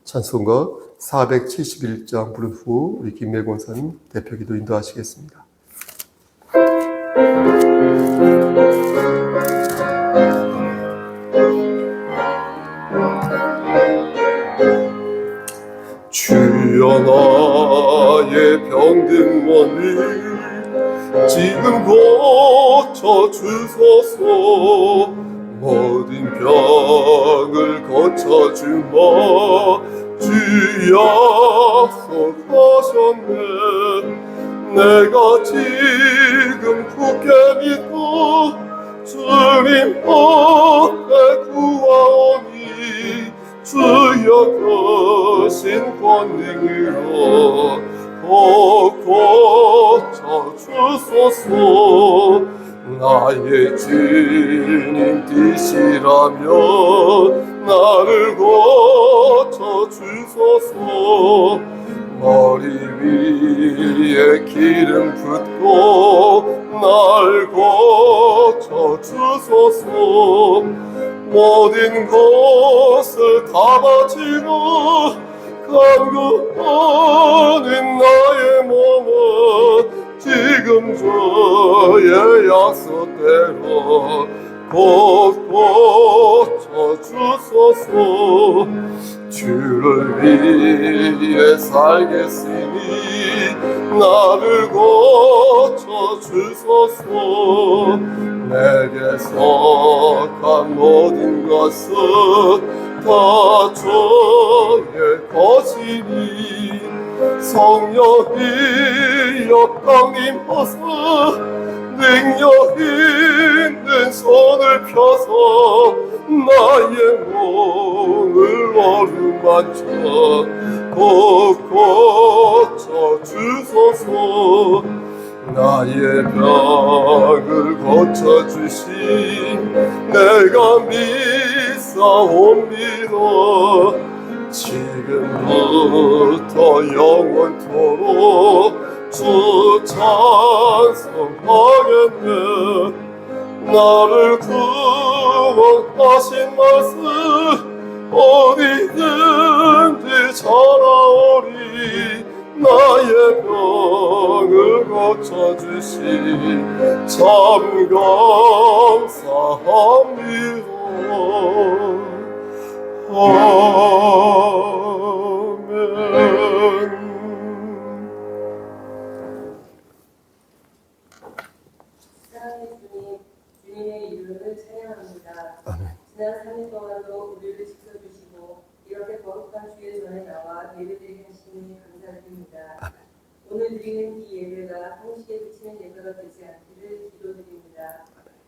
찬송가 471장 부른 후 우리 김매 권사님 대표기도 인도하시겠습니다. 주여 나의 병든 몸을 지금 고쳐주소서. 모든 병을 고쳐주마 주여 약속하셨네. 내가 지금 굳게 믿고 주님 앞에 구하오니 주여 크신 권능으로 꼭 고쳐주소서. 나의 주님 뜻이라면 나를 고쳐주소서. 머리 위에 기름 붓고 날 고쳐주소서. 모든 것을 다 바치고 간구하는 나의 몸은 지금 주의 약속대로 곧 고쳐주소서. 주를 위해 살겠으니 나를 고쳐주소서. 내게 속한 모든 것은 다 주의 것이니 성령이여 강림하사 능력 있는 손을 펴서 나의 몸을 어루만져 꼭 고쳐주소서. 나의 병을 고쳐주신 내가 믿사옵니다. 지금부터 영원토록 주 찬송하겠네. 나를 구원하신 말씀 어디든지 전하오리. 나의 병을 고쳐주신 참 감사합니다. 아멘. 사랑의 주님, 주님의 이름을 찬양합니다. 아멘. 지난 3일 동안도 우리를 지켜주시고 이렇게 거룩한 주의 전에 나와 예배드리게 하시니 감사드립니다. 아멘. 오늘 드리는 이 예배가 형식에 그치는 예배가 되지 않기를 기도드립니다.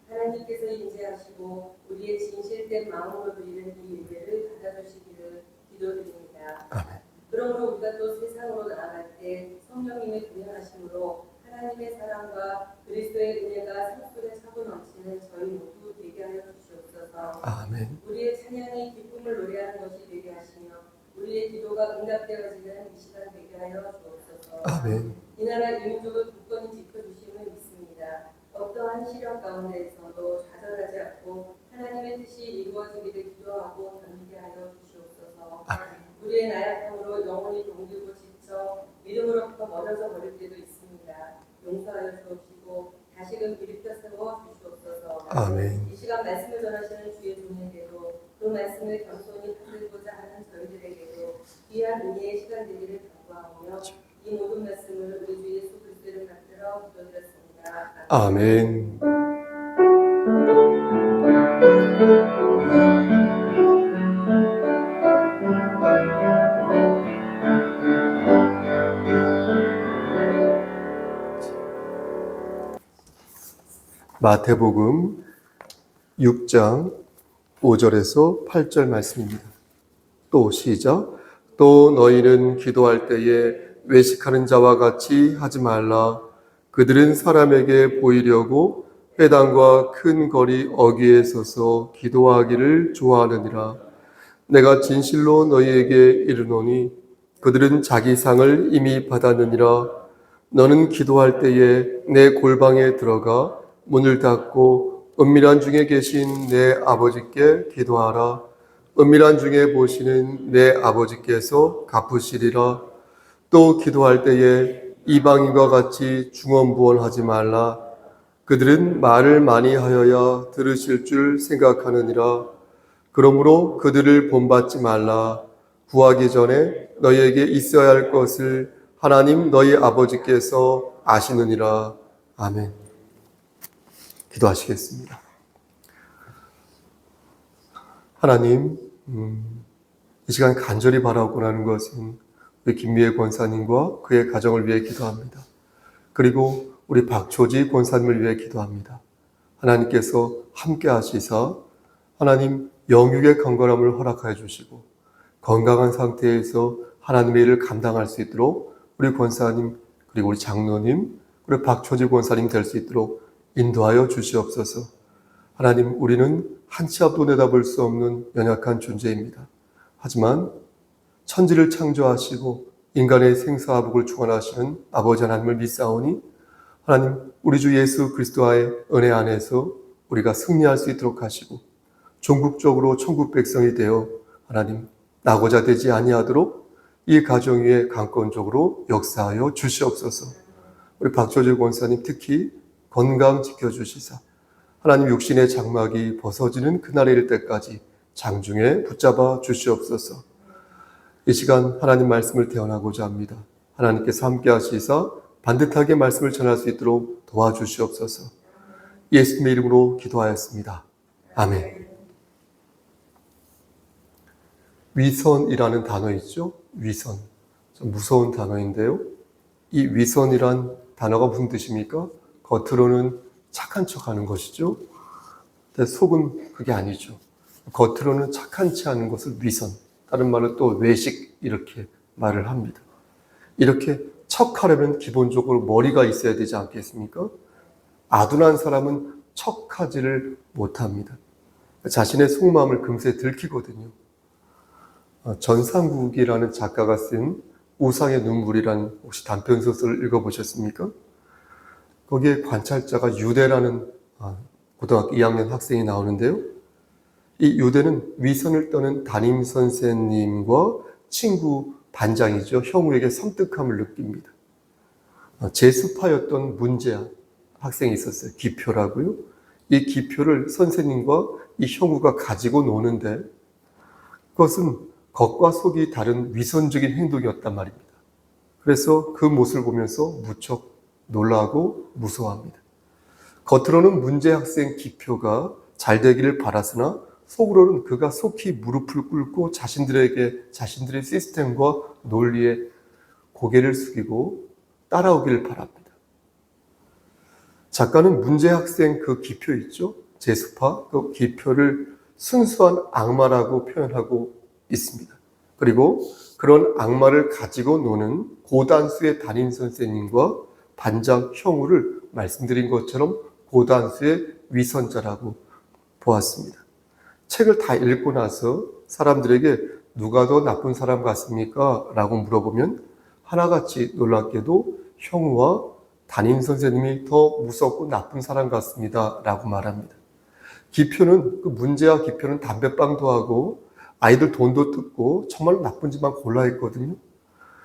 하나님께서 인재하시고 우리의 진실된 마음으로 드리는 이 예배를 받아주시기를 기도드립니다. 아멘. 그러므로 우리가 또 세상으로 나아갈 때 성령님의 동행하심으로 하나님의 사랑과 그리스도의 은혜가 삶속에 차고 넘치는 저희 모두 되게 하여 주시옵소서. 아멘. 우리의 찬양이 기쁨을 노래하는 것이 되게 하시며 우리의 기도가 응답되어지는 이 시간 되게 하여 주옵소서. 아멘. 이 나라 이 민족을 굳건히 지켜주심을 믿습니다. 어떠한 시련 가운데에서도 좌절하지 않고 하나님의 뜻이 이루어지기를 기도하고 견디게 하여 주시옵소서. 아멘. 우리의 나약함으로 영혼이 동들고 지쳐 믿음으로부터 멀어져 버릴 때도 있습니다. 용서하여 주옵시고 다시금 일으켜 세워 주시옵소서. 아멘. 이 시간 말씀을 전하시는 주의 종에게도 그 말씀을 겸손히 받들고자 하는 저희들에게도 귀한 은혜의 시간 되기를 간구하며 이 모든 말씀을 우리 주 예수 그리스도를 받들어 기도드렸습니다. 아멘. 마태복음 6장 5절에서 8절 말씀입니다. 또 시작. 또 너희는 기도할 때에 외식하는 자와 같이 하지 말라. 그들은 사람에게 보이려고 회당과 큰 거리 어귀에 서서 기도하기를 좋아하느니라. 내가 진실로 너희에게 이르노니 그들은 자기 상을 이미 받았느니라. 너는 기도할 때에 내 골방에 들어가 문을 닫고 은밀한 중에 계신 내 아버지께 기도하라. 은밀한 중에 보시는 내 아버지께서 갚으시리라. 또 기도할 때에 이방인과 같이 중언부언하지 말라. 그들은 말을 많이 하여야 들으실 줄 생각하느니라. 그러므로 그들을 본받지 말라. 구하기 전에 너희에게 있어야 할 것을 하나님 너희 아버지께서 아시느니라. 아멘. 기도하시겠습니다. 하나님, 이 시간 간절히 바라고 하는 것은 우리 김미애 권사님과 그의 가정을 위해 기도합니다. 그리고 우리 박초지 권사님을 위해 기도합니다. 하나님께서 함께 하시사 하나님 영육의 건강함을 허락하여 주시고 건강한 상태에서 하나님의 일을 감당할 수 있도록 우리 권사님 그리고 우리 장로님 그리고 박초지 권사님 될 수 있도록 인도하여 주시옵소서. 하나님, 우리는 한 치 앞도 내다볼 수 없는 연약한 존재입니다. 하지만 천지를 창조하시고 인간의 생사화복을 주관하시는 아버지 하나님을 믿사오니 하나님, 우리 주 예수 그리스도와의 은혜 안에서 우리가 승리할 수 있도록 하시고 종국적으로 천국 백성이 되어 하나님 나고자 되지 아니하도록 이 가정 위에 강권적으로 역사하여 주시옵소서. 우리 박조재 권사님 특히 건강 지켜주시사 하나님 육신의 장막이 벗어지는 그날에 이를 때까지 장중에 붙잡아 주시옵소서. 이 시간 하나님 말씀을 대언하고자 합니다. 하나님께서 함께 하시사 반듯하게 말씀을 전할 수 있도록 도와주시옵소서. 예수님의 이름으로 기도하였습니다. 아멘. 위선이라는 단어 있죠? 위선. 좀 무서운 단어인데요. 이 위선이란 단어가 무슨 뜻입니까? 겉으로는 착한 척하는 것이죠. 근데 속은 그게 아니죠. 겉으로는 착한 체 하는 것을 위선, 다른 말로 또 외식 이렇게 말을 합니다. 이렇게 척하려면 기본적으로 머리가 있어야 되지 않겠습니까? 아둔한 사람은 척하지를 못합니다. 자신의 속마음을 금세 들키거든요. 전상국이라는 작가가 쓴 우상의 눈물이라는 혹시 단편소설을 읽어보셨습니까? 거기에 관찰자가 유대라는 고등학교 2학년 학생이 나오는데요. 이 유대는 위선을 떠는 담임 선생님과 친구 반장이죠. 형우에게 섬뜩함을 느낍니다. 제수파였던 문제아 학생이 있었어요. 기표라고요. 이 기표를 선생님과 이 형우가 가지고 노는데 그것은 겉과 속이 다른 위선적인 행동이었단 말입니다. 그래서 그 모습을 보면서 무척 놀라고 무서워합니다. 겉으로는 문제 학생 기표가 잘 되기를 바랐으나 속으로는 그가 속히 무릎을 꿇고 자신들의 시스템과 논리에 고개를 숙이고 따라오기를 바랍니다. 작가는 문제 학생 그 기표 있죠? 제수파 그 기표를 순수한 악마라고 표현하고 있습니다. 그리고 그런 악마를 가지고 노는 고단수의 담임 선생님과 반장 형우를 말씀드린 것처럼 고단수의 위선자라고 보았습니다. 책을 다 읽고 나서 사람들에게 누가 더 나쁜 사람 같습니까? 라고 물어보면 하나같이 놀랍게도 형우와 담임 선생님이 더 무섭고 나쁜 사람 같습니다. 라고 말합니다. 기표는, 그 문제와 기표는 담배빵도 하고 아이들 돈도 뜯고 정말 나쁜 짓만 골라 했거든요.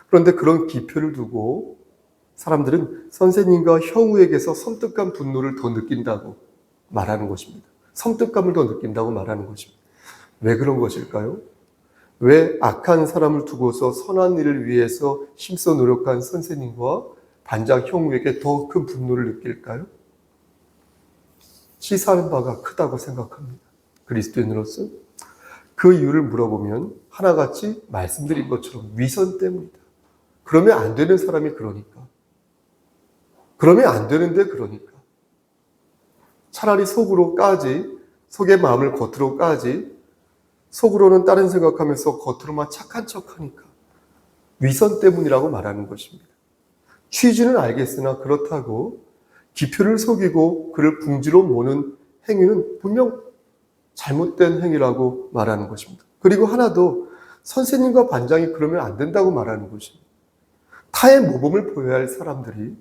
그런데 그런 기표를 두고 사람들은 선생님과 형우에게서 섬뜩한 분노를 더 느낀다고 말하는 것입니다. 섬뜩감을 더 느낀다고 말하는 것입니다. 왜 그런 것일까요? 왜 악한 사람을 두고서 선한 일을 위해서 힘써 노력한 선생님과 반장 형우에게 더 큰 분노를 느낄까요? 시사하는 바가 크다고 생각합니다. 그리스도인으로서 그 이유를 물어보면 하나같이 말씀드린 것처럼 위선 때문이다. 그러면 안 되는 사람이 그러니까. 그러면 안 되는데 그러니까. 차라리 속으로 까지, 속의 마음을 겉으로 까지, 속으로는 다른 생각하면서 겉으로만 착한 척하니까. 위선 때문이라고 말하는 것입니다. 취지는 알겠으나 그렇다고 기표를 속이고 그를 궁지로 모는 행위는 분명 잘못된 행위라고 말하는 것입니다. 그리고 하나 더, 선생님과 반장이 그러면 안 된다고 말하는 것입니다. 타의 모범을 보여야 할 사람들이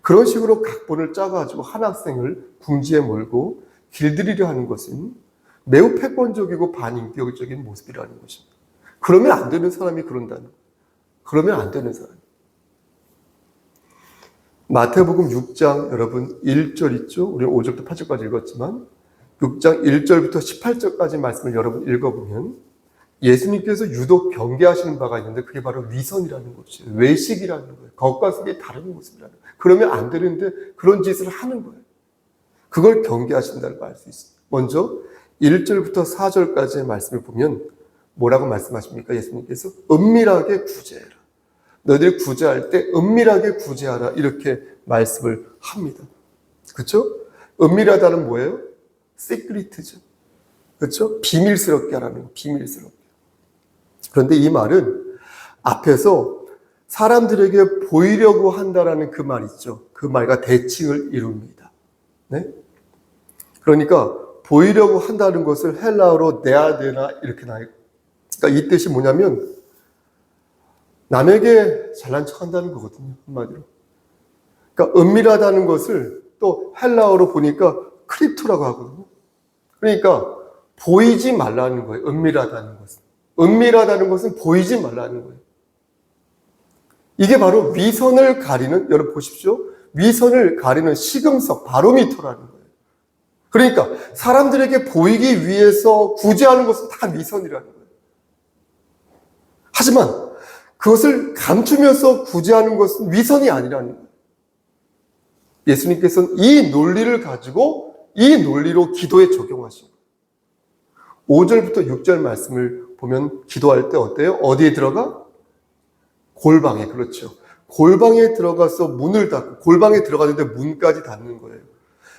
그런 식으로 각본을 짜가지고 한 학생을 궁지에 몰고 길들이려 하는 것은 매우 패권적이고 반인격적인 모습이라는 것입니다. 그러면 안 되는 사람이 그런다는 거예요. 그러면 안 되는 사람. 마태복음 6장 여러분 1절 있죠? 우리는 5절부터 8절까지 읽었지만 6장 1절부터 18절까지 말씀을 여러분 읽어보면 예수님께서 유독 경계하시는 바가 있는데 그게 바로 위선이라는 것이에요. 외식이라는 거예요. 겉과 속이 다른 모습이라는 거예요. 그러면 안 되는데 그런 짓을 하는 거예요. 그걸 경계하신다는 걸 알 수 있어요. 먼저 1절부터 4절까지의 말씀을 보면 뭐라고 말씀하십니까? 예수님께서 은밀하게 구제해라. 너희들이 구제할 때 은밀하게 구제하라. 이렇게 말씀을 합니다. 그렇죠? 은밀하다는 뭐예요? 시크릿이죠. 그렇죠? 비밀스럽게 하라는 거예요. 비밀스럽게. 그런데 이 말은 앞에서 사람들에게 보이려고 한다라는 그 말 있죠. 그 말과 대칭을 이룹니다. 네? 그러니까 보이려고 한다는 것을 헬라어로 네아데나 이렇게 나와요. 그러니까 이 뜻이 뭐냐면 남에게 잘난 척 한다는 거거든요. 한마디로. 그러니까 은밀하다는 것을 또 헬라어로 보니까 크립토라고 하거든요. 그러니까 보이지 말라는 거예요. 은밀하다는 것은. 은밀하다는 것은 보이지 말라는 거예요. 이게 바로 위선을 가리는, 여러분 보십시오. 위선을 가리는 시금석, 바로미터라는 거예요. 그러니까 사람들에게 보이기 위해서 구제하는 것은 다 위선이라는 거예요. 하지만 그것을 감추면서 구제하는 것은 위선이 아니라는 거예요. 예수님께서는 이 논리를 가지고 이 논리로 기도에 적용하신 거예요. 5절부터 6절 말씀을 보면 기도할 때 어때요? 어디에 들어가? 골방에, 그렇죠. 골방에 들어가서 문을 닫고 골방에 들어가는데 문까지 닫는 거예요.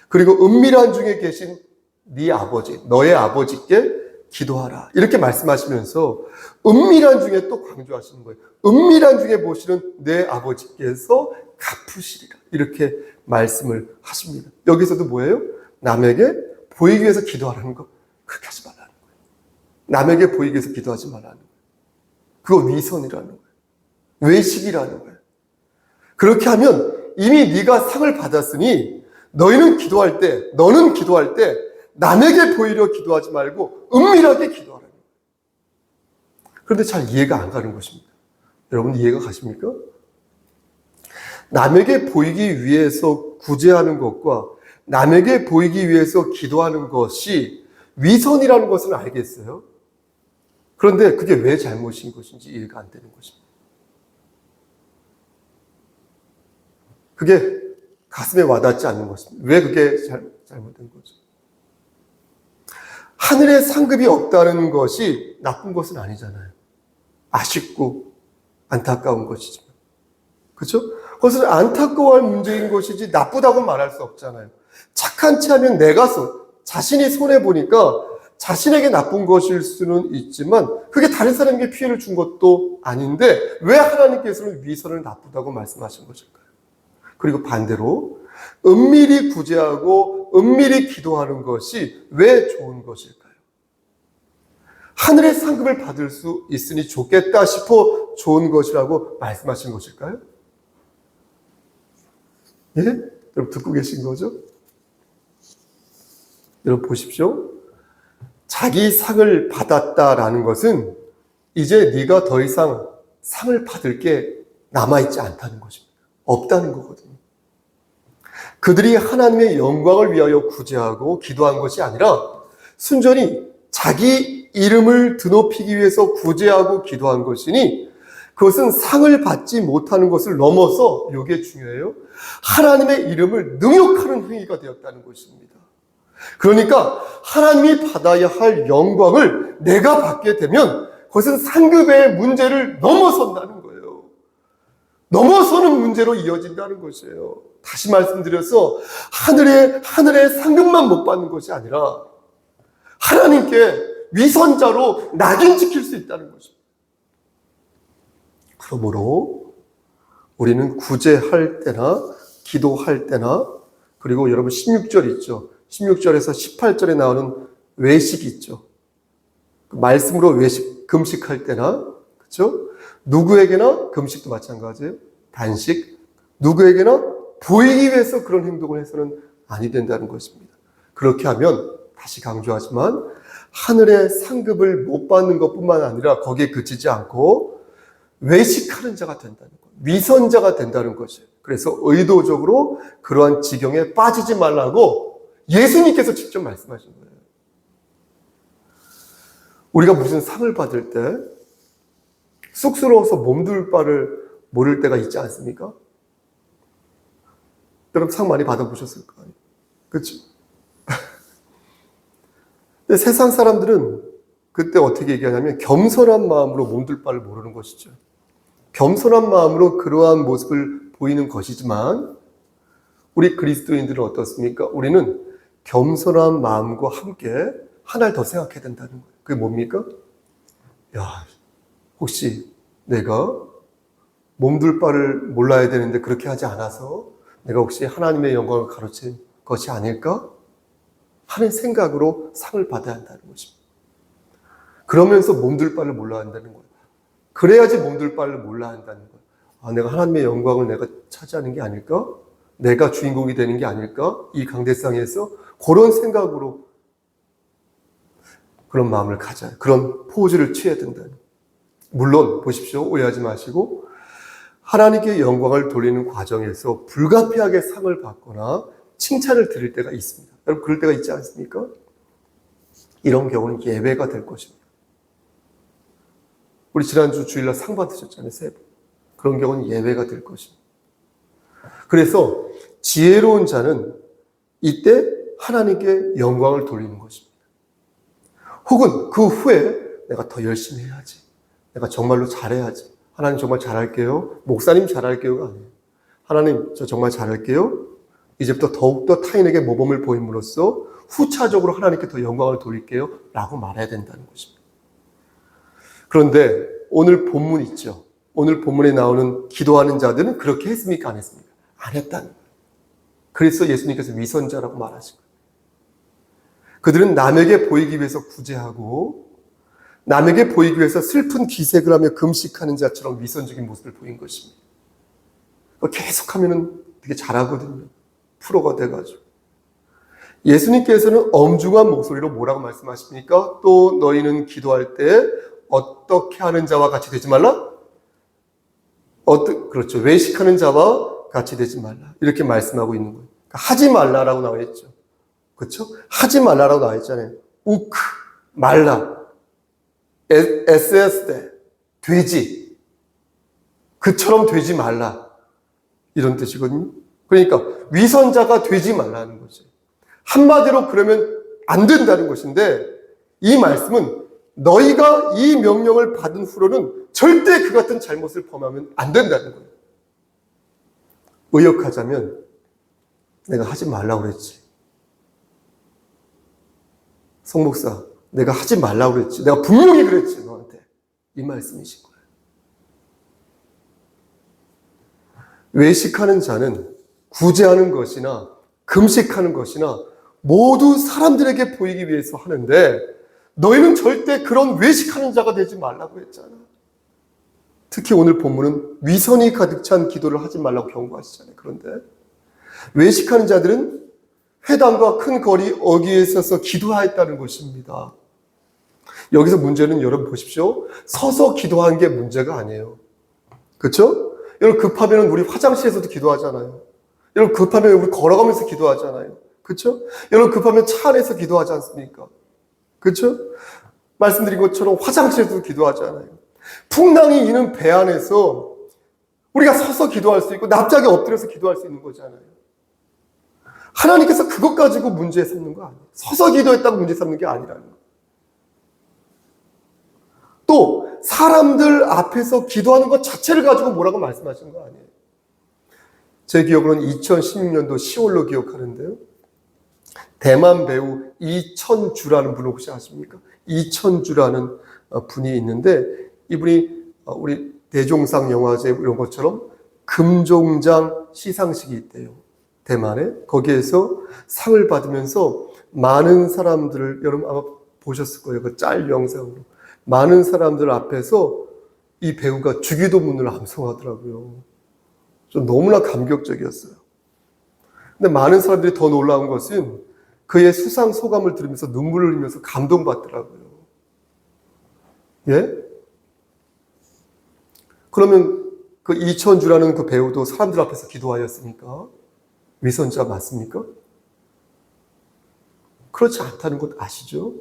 그리고 은밀한 중에 계신 네 아버지, 너의 아버지께 기도하라. 이렇게 말씀하시면서 은밀한 중에 또 강조하시는 거예요. 은밀한 중에 보시는 내 아버지께서 갚으시리라. 이렇게 말씀을 하십니다. 여기서도 뭐예요? 남에게 보이기 위해서 기도하라는 거. 그렇게 하지 말라는 거예요. 남에게 보이기 위해서 기도하지 말라는 거예요. 그거 위선이라는 거예요. 외식이라는 거예요. 그렇게 하면 이미 네가 상을 받았으니 너는 기도할 때 남에게 보이려 기도하지 말고 은밀하게 기도하라는 거예요. 그런데 잘 이해가 안 가는 것입니다. 여러분 이해가 가십니까? 남에게 보이기 위해서 구제하는 것과 남에게 보이기 위해서 기도하는 것이 위선이라는 것은 알겠어요. 그런데 그게 왜 잘못인 것인지 이해가 안 되는 것입니다. 그게 가슴에 와닿지 않는 것입니다. 왜 그게 잘못된 거죠? 하늘에 상급이 없다는 것이 나쁜 것은 아니잖아요. 아쉽고 안타까운 것이지만. 그렇죠? 그것은 안타까워할 문제인 것이지 나쁘다고 말할 수 없잖아요. 착한 채 하면 내가 자신이 손해보니까 자신에게 나쁜 것일 수는 있지만 그게 다른 사람에게 피해를 준 것도 아닌데 왜 하나님께서는 위선을 나쁘다고 말씀하신 것일까요? 그리고 반대로 은밀히 구제하고 은밀히 기도하는 것이 왜 좋은 것일까요? 하늘의 상급을 받을 수 있으니 좋겠다 싶어 좋은 것이라고 말씀하신 것일까요? 예? 여러분 듣고 계신 거죠? 여러분 보십시오. 자기 상을 받았다라는 것은 이제 네가 더 이상 상을 받을 게 남아있지 않다는 것입니다. 없다는 거거든요. 그들이 하나님의 영광을 위하여 구제하고 기도한 것이 아니라 순전히 자기 이름을 드높이기 위해서 구제하고 기도한 것이니 그것은 상을 받지 못하는 것을 넘어서 이게 중요해요. 하나님의 이름을 능욕하는 행위가 되었다는 것입니다. 그러니까 하나님이 받아야 할 영광을 내가 받게 되면 그것은 상급의 문제를 넘어선다는 거예요. 넘어서는 문제로 이어진다는 것이에요. 다시 말씀드려서 하늘의 상급만 못 받는 것이 아니라 하나님께 위선자로 낙인 찍힐 수 있다는 것입니다. 그러므로 우리는 구제할 때나 기도할 때나 그리고 여러분 16절 있죠. 16절에서 18절에 나오는 외식 있죠. 말씀으로 외식, 금식할 때나 그렇죠? 누구에게나 금식도 마찬가지예요. 단식, 누구에게나 보이기 위해서 그런 행동을 해서는 아니 된다는 것입니다. 그렇게 하면 다시 강조하지만 하늘의 상급을 못 받는 것뿐만 아니라 거기에 그치지 않고 외식하는 자가 된다는 것, 위선자가 된다는 것이에요. 그래서 의도적으로 그러한 지경에 빠지지 말라고 예수님께서 직접 말씀하신 거예요. 우리가 무슨 상을 받을 때 쑥스러워서 몸둘 바를 모를 때가 있지 않습니까? 여러분 상 많이 받아보셨을 거 아니에요? 그렇죠? 근데 세상 사람들은 그때 어떻게 얘기하냐면 겸손한 마음으로 몸둘 바를 모르는 것이죠. 겸손한 마음으로 그러한 모습을 보이는 것이지만 우리 그리스도인들은 어떻습니까? 우리는 겸손한 마음과 함께 하나를 더 생각해야 된다는 거예요. 그게 뭡니까? 야, 혹시 내가 몸둘 바를 몰라야 되는데 그렇게 하지 않아서 내가 혹시 하나님의 영광을 가로챈 것이 아닐까? 하는 생각으로 상을 받아야 한다는 것입니다. 그러면서 몸둘 바를 몰라야 한다는 거예요. 그래야지 몸둘 바를 몰라야 한다는 거예요. 아, 내가 하나님의 영광을 내가 차지하는 게 아닐까? 내가 주인공이 되는 게 아닐까? 이 강대상에서 그런 생각으로 그런 마음을 가져야, 그런 포즈를 취해야 된다는 거예요. 물론 보십시오. 오해하지 마시고 하나님께 영광을 돌리는 과정에서 불가피하게 상을 받거나 칭찬을 드릴 때가 있습니다. 여러분 그럴 때가 있지 않습니까? 이런 경우는 예외가 될 것입니다. 우리 지난주 주일날 상 받으셨잖아요. 3분. 그런 경우는 예외가 될 것입니다. 그래서 지혜로운 자는 이때 하나님께 영광을 돌리는 것입니다. 혹은 그 후에 내가 더 열심히 해야지. 내가 정말로 잘해야지. 하나님 정말 잘할게요. 목사님 잘할게요가 아니에요. 하나님 저 정말 잘할게요. 이제부터 더욱더 타인에게 모범을 보임으로써 후차적으로 하나님께 더 영광을 돌릴게요. 라고 말해야 된다는 것입니다. 그런데 오늘 본문 있죠. 오늘 본문에 나오는 기도하는 자들은 그렇게 했습니까? 안 했습니까? 안 했다는 거예요. 그래서 예수님께서 위선자라고 말하신 거예요. 그들은 남에게 보이기 위해서 구제하고 남에게 보이기 위해서 슬픈 기색을 하며 금식하는 자처럼 위선적인 모습을 보인 것입니다. 계속하면 되게 잘하거든요. 프로가 돼가지고. 예수님께서는 엄중한 목소리로 뭐라고 말씀하십니까? 또 너희는 기도할 때 어떻게 하는 자와 같이 되지 말라? 그렇죠. 외식하는 자와 같이 되지 말라. 이렇게 말씀하고 있는 거예요. 그러니까 하지 말라라고 나와 있죠. 그렇죠? 하지 말라라고 나와 있잖아요. 우크, 말라. 에세스데, 되지. 그처럼 되지 말라. 이런 뜻이거든요. 그러니까 위선자가 되지 말라는 거죠. 한마디로 그러면 안 된다는 것인데 이 말씀은 너희가 이 명령을 받은 후로는 절대 그 같은 잘못을 범하면 안 된다는 거예요. 의역하자면 내가 하지 말라고 그랬지. 성목사, 내가 하지 말라고 그랬지. 내가 분명히 그랬지, 너한테. 이 말씀이신 거예요. 외식하는 자는 구제하는 것이나 금식하는 것이나 모두 사람들에게 보이기 위해서 하는데 너희는 절대 그런 외식하는 자가 되지 말라고 했잖아. 특히 오늘 본문은 위선이 가득 찬 기도를 하지 말라고 경고하시잖아요. 그런데 외식하는 자들은 회당과 큰 거리 어귀에 서서 기도하였다는 것입니다. 여기서 문제는 여러분 보십시오. 서서 기도하는 게 문제가 아니에요. 그렇죠? 여러분 급하면 우리 화장실에서도 기도하잖아요. 여러분 급하면 우리 걸어가면서 기도하잖아요. 그렇죠? 여러분 급하면 차 안에서 기도하지 않습니까? 그렇죠? 말씀드린 것처럼 화장실에서도 기도하잖아요. 풍랑이 이는 배 안에서 우리가 서서 기도할 수 있고 납작에 엎드려서 기도할 수 있는 거잖아요. 하나님께서 그것 가지고 문제 삼는 거 아니에요. 서서 기도했다고 문제 삼는 게 아니라는 거예요. 또 사람들 앞에서 기도하는 것 자체를 가지고 뭐라고 말씀하신 거 아니에요. 제 기억으로는 2016년도 10월로 기억하는데요. 대만 배우 이천주라는 분을 혹시 아십니까? 이천주라는 분이 있는데 이분이 우리 대종상 영화제 이런 것처럼 금종장 시상식이 있대요. 대만에. 거기에서 상을 받으면서 많은 사람들을 여러분 아마 보셨을 거예요. 그 짤 영상으로. 많은 사람들 앞에서 이 배우가 주기도문을 암송하더라고요. 좀 너무나 감격적이었어요. 근데 많은 사람들이 더 놀라운 것은 그의 수상 소감을 들으면서 눈물을 흘리면서 감동받더라고요. 예? 그러면 그 이천주라는 그 배우도 사람들 앞에서 기도하였습니까? 위선자 맞습니까? 그렇지 않다는 것 아시죠?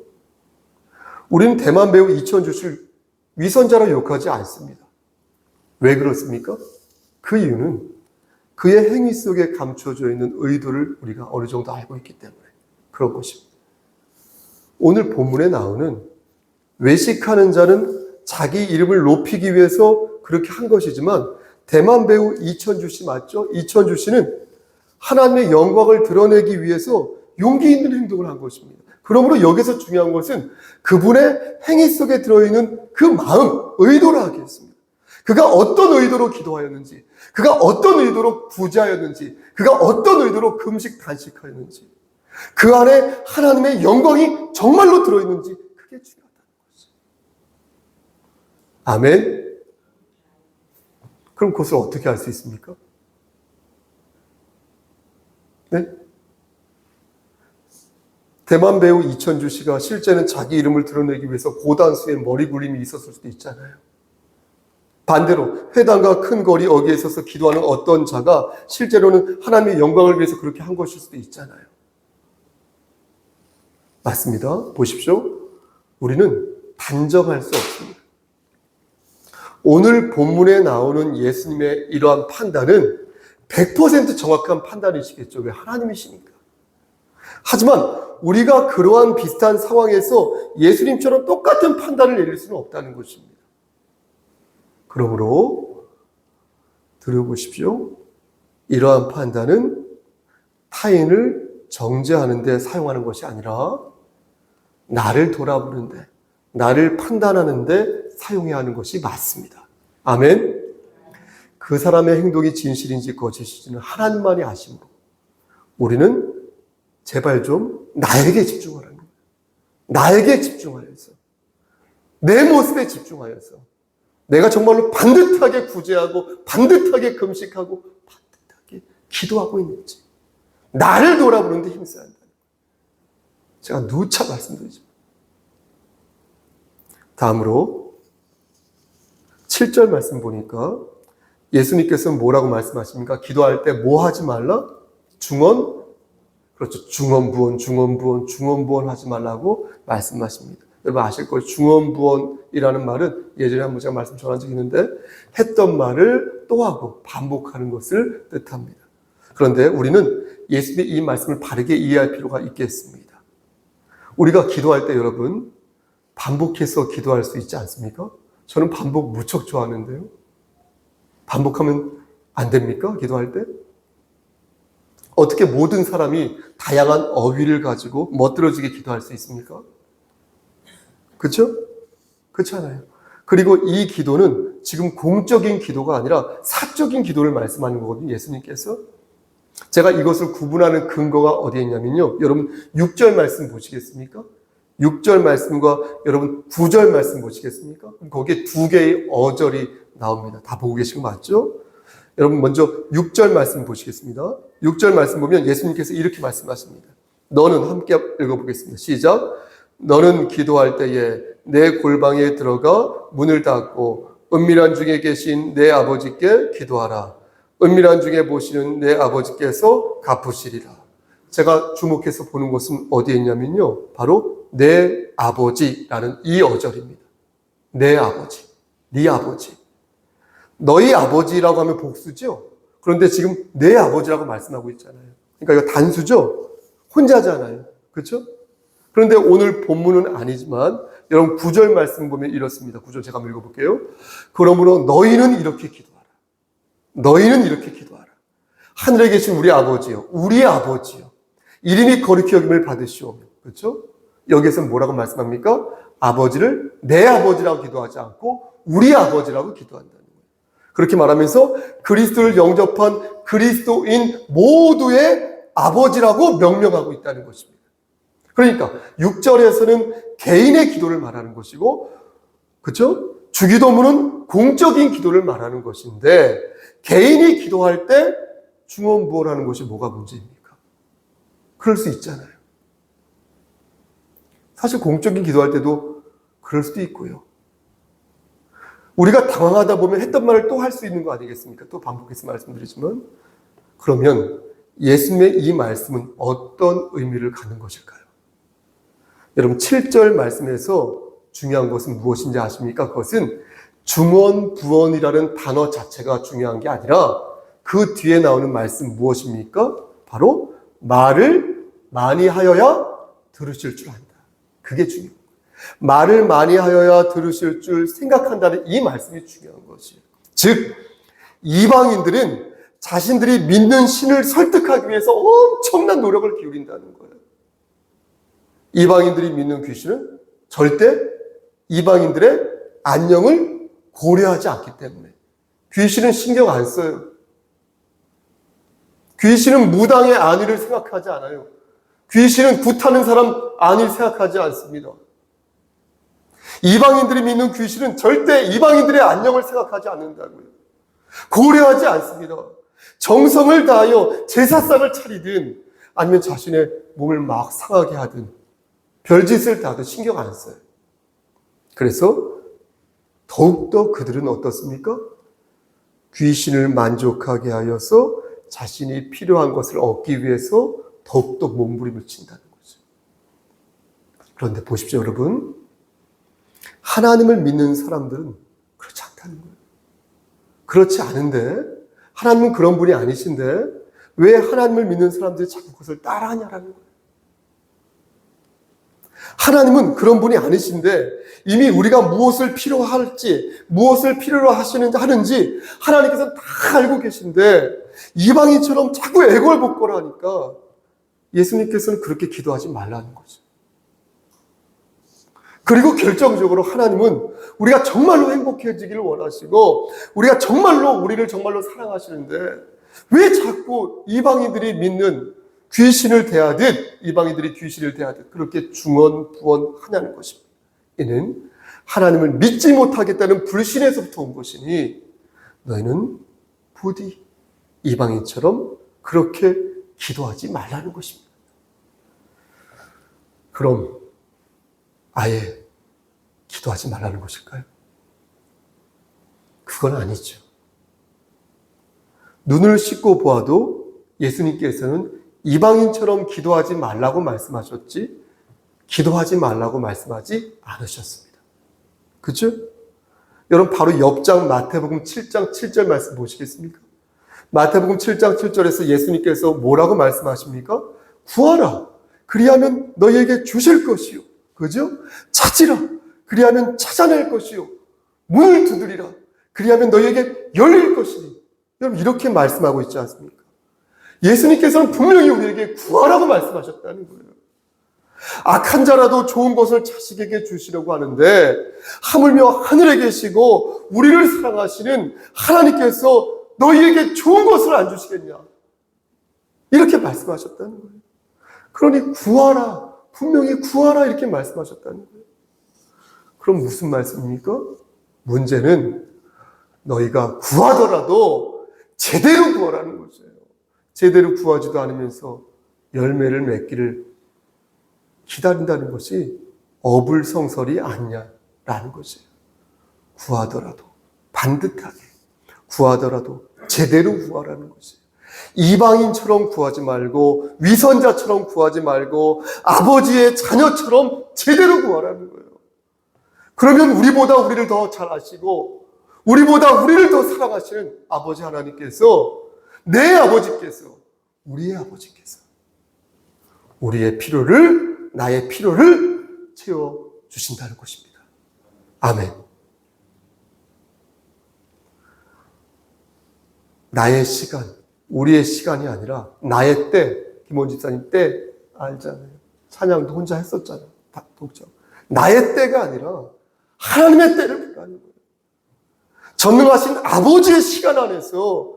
우리는 대만 배우 이천주 씨를 위선자로 욕하지 않습니다. 왜 그렇습니까? 그 이유는 그의 행위 속에 감춰져 있는 의도를 우리가 어느 정도 알고 있기 때문에 그런 것입니다. 오늘 본문에 나오는 외식하는 자는 자기 이름을 높이기 위해서 그렇게 한 것이지만 대만 배우 이천주 씨 맞죠? 이천주 씨는 하나님의 영광을 드러내기 위해서 용기 있는 행동을 한 것입니다. 그러므로 여기서 중요한 것은 그분의 행위 속에 들어있는 그 마음, 의도를 하겠습니다. 그가 어떤 의도로 기도하였는지, 그가 어떤 의도로 구제하였는지, 그가 어떤 의도로 금식 단식하였는지, 그 안에 하나님의 영광이 정말로 들어있는지 그게 중요하다는 것이죠. 아멘. 그럼 그것을 어떻게 알 수 있습니까? 네? 대만 배우 이천주 씨가 실제는 자기 이름을 드러내기 위해서 고단수의 머리 굴림이 있었을 수도 있잖아요. 반대로 회당과 큰 거리 어귀에 서서 기도하는 어떤 자가 실제로는 하나님의 영광을 위해서 그렇게 한 것일 수도 있잖아요. 맞습니다. 보십시오. 우리는 단정할 수 없습니다. 오늘 본문에 나오는 예수님의 이러한 판단은 100% 정확한 판단이시겠죠. 왜? 하나님이시니까. 하지만 우리가 그러한 비슷한 상황에서 예수님처럼 똑같은 판단을 내릴 수는 없다는 것입니다. 그러므로 들어보십시오. 이러한 판단은 타인을 정죄하는 데 사용하는 것이 아니라 나를 돌아보는데, 나를 판단하는 데 사용해야 하는 것이 맞습니다. 아멘. 그 사람의 행동이 진실인지 거짓인지는 하나님만이 아심으로 우리는 제발 좀 나에게 집중하라는 거예요. 나에게 집중하여서, 내 모습에 집중하여서 내가 정말로 반듯하게 구제하고 반듯하게 금식하고 반듯하게 기도하고 있는지 나를 돌아보는 데 힘써야 한다는 거예요. 제가 누차 말씀드리죠. 다음으로 7절 말씀 보니까 예수님께서는 뭐라고 말씀하십니까? 기도할 때 뭐 하지 말라? 그렇죠. 중언부언 하지 말라고 말씀하십니다. 여러분 아실 거예요. 중언부언이라는 말은 예전에 한번 제가 말씀 전한 적이 있는데 했던 말을 또 하고 반복하는 것을 뜻합니다. 그런데 우리는 예수님의 이 말씀을 바르게 이해할 필요가 있겠습니다. 우리가 기도할 때 여러분 반복해서 기도할 수 있지 않습니까? 저는 반복 무척 좋아하는데요. 반복하면 안 됩니까? 기도할 때? 어떻게 모든 사람이 다양한 어휘를 가지고 멋들어지게 기도할 수 있습니까? 그렇죠? 그렇지 않아요. 그리고 이 기도는 지금 공적인 기도가 아니라 사적인 기도를 말씀하는 거거든요. 예수님께서. 제가 이것을 구분하는 근거가 어디에 있냐면요. 여러분 6절 말씀 보시겠습니까? 6절 말씀과 여러분 9절 말씀 보시겠습니까? 거기에 두 개의 어절이 나옵니다. 다 보고 계신 거 맞죠? 여러분 먼저 6절 말씀 보시겠습니다. 6절 말씀 보면 예수님께서 이렇게 말씀하십니다. 너는 함께 읽어보겠습니다. 시작. 너는 기도할 때에 내 골방에 들어가 문을 닫고 은밀한 중에 계신 내 아버지께 기도하라. 은밀한 중에 보시는 내 아버지께서 갚으시리라. 제가 주목해서 보는 것은 어디에 있냐면요. 바로 내 아버지라는 이 어절입니다. 내 아버지, 네 아버지. 너희 아버지라고 하면 복수죠. 그런데 지금 내 아버지라고 말씀하고 있잖아요. 그러니까 이거 단수죠. 혼자잖아요. 그렇죠? 그런데 오늘 본문은 아니지만 여러분 9절 말씀 보면 이렇습니다. 9절 제가 한번 읽어볼게요. 그러므로 너희는 이렇게 기도하라. 너희는 이렇게 기도하라. 하늘에 계신 우리 아버지요. 우리 아버지요. 이름이 거룩히 여김을 받으시오며. 그렇죠? 여기에서 뭐라고 말씀합니까? 아버지를 내 아버지라고 기도하지 않고 우리 아버지라고 기도한다는 거예요. 그렇게 말하면서 그리스도를 영접한 그리스도인 모두의 아버지라고 명명하고 있다는 것입니다. 그러니까 6절에서는 개인의 기도를 말하는 것이고, 그렇죠? 주기도문은 공적인 기도를 말하는 것인데 개인이 기도할 때 중언부언하는 것이 뭐가 문제입니까? 그럴 수 있잖아요. 사실 공적인 기도할 때도 그럴 수도 있고요. 우리가 당황하다 보면 했던 말을 또 할 수 있는 거 아니겠습니까? 또 반복해서 말씀드리지만, 그러면 예수님의 이 말씀은 어떤 의미를 갖는 것일까요? 여러분 7절 말씀에서 중요한 것은 무엇인지 아십니까? 그것은 중언부언이라는 단어 자체가 중요한 게 아니라 그 뒤에 나오는 말씀 무엇입니까? 바로 말을 많이 하여야 들으실 줄 안다. 그게 중요해요. 말을 많이 하여야 들으실 줄 생각한다는 이 말씀이 중요한 것이에요. 즉 이방인들은 자신들이 믿는 신을 설득하기 위해서 엄청난 노력을 기울인다는 거예요. 이방인들이 믿는 귀신은 절대 이방인들의 안녕을 고려하지 않기 때문에 귀신은 신경 안 써요. 귀신은 무당의 안위를 생각하지 않아요. 귀신은 굿하는 사람 안위를 생각하지 않습니다. 이방인들이 믿는 귀신은 절대 이방인들의 안녕을 생각하지 않는다고요. 고려하지 않습니다. 정성을 다하여 제사상을 차리든 아니면 자신의 몸을 막 상하게 하든 별짓을 다 하든 신경 안 써요. 그래서 더욱더 그들은 어떻습니까? 귀신을 만족하게 하여서 자신이 필요한 것을 얻기 위해서 더욱더 몸부림을 친다는 거죠. 그런데 보십시오, 여러분. 하나님을 믿는 사람들은 그렇지 않다는 거예요. 그렇지 않은데, 하나님은 그런 분이 아니신데, 왜 하나님을 믿는 사람들이 자꾸 그것을 따라하냐라는 거예요. 하나님은 그런 분이 아니신데, 이미 우리가 무엇을 필요할지, 무엇을 필요로 하는지 하나님께서는 다 알고 계신데, 이방인처럼 자꾸 애걸복걸 하니까 예수님께서는 그렇게 기도하지 말라는 거죠. 그리고 결정적으로 하나님은 우리가 정말로 행복해지기를 원하시고 우리가 정말로 우리를 정말로 사랑하시는데 왜 자꾸 이방인들이 믿는 귀신을 대하듯 이방인들이 귀신을 대하듯 그렇게 중언부언하냐는 것입니다. 이는 하나님을 믿지 못하겠다는 불신에서부터 온 것이니 너희는 부디 이방인처럼 그렇게 기도하지 말라는 것입니다. 그럼 아예 기도하지 말라는 것일까요? 그건 아니죠. 눈을 씻고 보아도 예수님께서는 이방인처럼 기도하지 말라고 말씀하셨지 기도하지 말라고 말씀하지 않으셨습니다. 그렇죠? 여러분 바로 옆장 마태복음 7장 7절 말씀 보시겠습니까? 마태복음 7장 7절에서 예수님께서 뭐라고 말씀하십니까? 구하라. 그리하면 너희에게 주실 것이요. 그죠? 찾으라. 그리하면 찾아낼 것이요. 문을 두드리라. 그리하면 너희에게 열릴 것이니. 여러분 이렇게 말씀하고 있지 않습니까? 예수님께서는 분명히 우리에게 구하라고 말씀하셨다는 거예요. 악한 자라도 좋은 것을 자식에게 주시려고 하는데 하물며 하늘에 계시고 우리를 사랑하시는 하나님께서 너희에게 좋은 것을 안 주시겠냐? 이렇게 말씀하셨다는 거예요. 그러니 구하라. 분명히 구하라 이렇게 말씀하셨다는 거예요. 그럼 무슨 말씀입니까? 문제는 너희가 구하더라도 제대로 구하라는 거죠. 제대로 구하지도 않으면서 열매를 맺기를 기다린다는 것이 어불성설이 아니냐라는 것이에요. 구하더라도 반듯하게 구하더라도 제대로 구하라는 것이에요. 이방인처럼 구하지 말고 위선자처럼 구하지 말고 아버지의 자녀처럼 제대로 구하라는 거예요. 그러면 우리보다 우리를 더 잘 아시고 우리보다 우리를 더 사랑하시는 아버지 하나님께서 내 아버지께서 우리의 아버지께서 우리의 필요를 나의 필요를 채워주신다는 것입니다. 아멘. 나의 시간 우리의 시간이 아니라 나의 때, 김원 집사님 때 알잖아요. 찬양도 혼자 했었잖아요. 독점. 나의 때가 아니라 하나님의 때를 부르는 거예요. 전능하신 아버지의 시간 안에서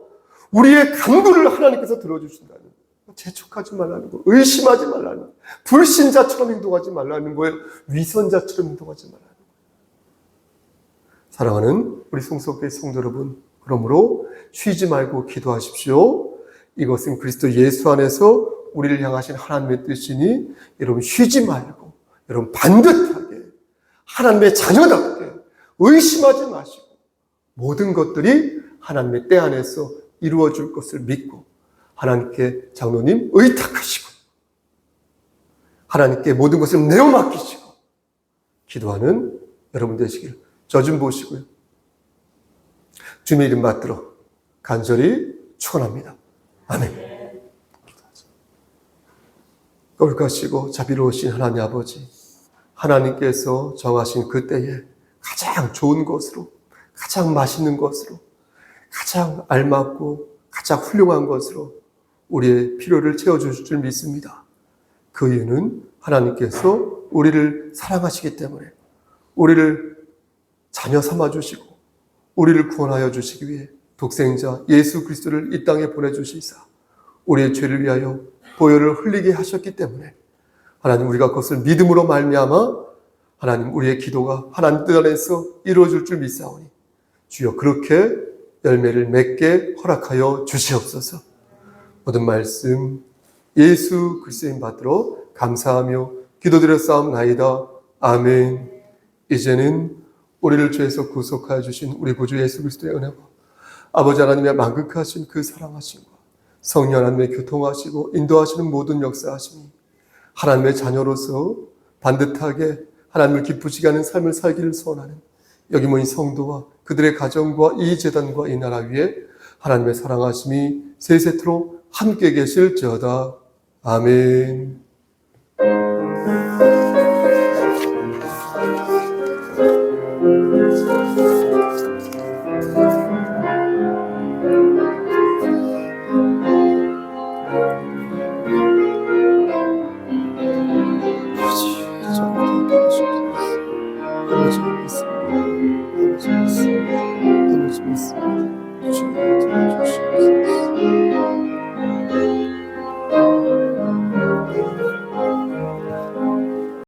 우리의 간구를 하나님께서 들어주신다는 거예요. 재촉하지 말라는 거예요. 의심하지 말라는 거예요. 불신자처럼 행동하지 말라는 거예요. 위선자처럼 행동하지 말라는 거예요. 사랑하는 우리 송석교회 성도 여러분, 그러므로 쉬지 말고 기도하십시오. 이것은 그리스도 예수 안에서 우리를 향하신 하나님의 뜻이니 여러분 쉬지 말고 여러분 반듯하게 하나님의 자녀답게 의심하지 마시고 모든 것들이 하나님의 때 안에서 이루어질 것을 믿고 하나님께 장로님 의탁하시고 하나님께 모든 것을 내어 맡기시고 기도하는 여러분 되시길 저 좀 보시고요. 주님의 이름 받들어 간절히 축원합니다. 아멘. 거룩하시고 자비로우신 하나님 아버지, 하나님께서 정하신 그 때에 가장 좋은 것으로, 가장 맛있는 것으로, 가장 알맞고 가장 훌륭한 것으로 우리의 필요를 채워주실 줄 믿습니다. 그 이유는 하나님께서 우리를 사랑하시기 때문에 우리를 자녀 삼아주시고 우리를 구원하여 주시기 위해 독생자 예수 그리스도를 이 땅에 보내주시사 우리의 죄를 위하여 보혈을 흘리게 하셨기 때문에 하나님 우리가 그것을 믿음으로 말미암아 하나님 우리의 기도가 하나님 뜻 안에서 이루어질 줄 믿사오니 주여 그렇게 열매를 맺게 허락하여 주시옵소서. 모든 말씀 예수 그리스도인 받들어 감사하며 기도드렸사옵나이다. 아멘. 이제는 우리를 죄에서 구속하여 주신 우리 구주 예수 그리스도의 은혜와 아버지 하나님의 만극하신 그 사랑하심과 성령 하나님의 교통하시고 인도하시는 모든 역사하심이 하나님의 자녀로서 반듯하게 하나님을 기쁘시게 하는 삶을 살기를 소원하는 여기 모인 성도와 그들의 가정과 이 재단과 이 나라 위에 하나님의 사랑하심이 세세토록 함께 계실지어다. 아멘. 아버지 믿습니다. 아버지 믿습니다. 아버지 믿습니다.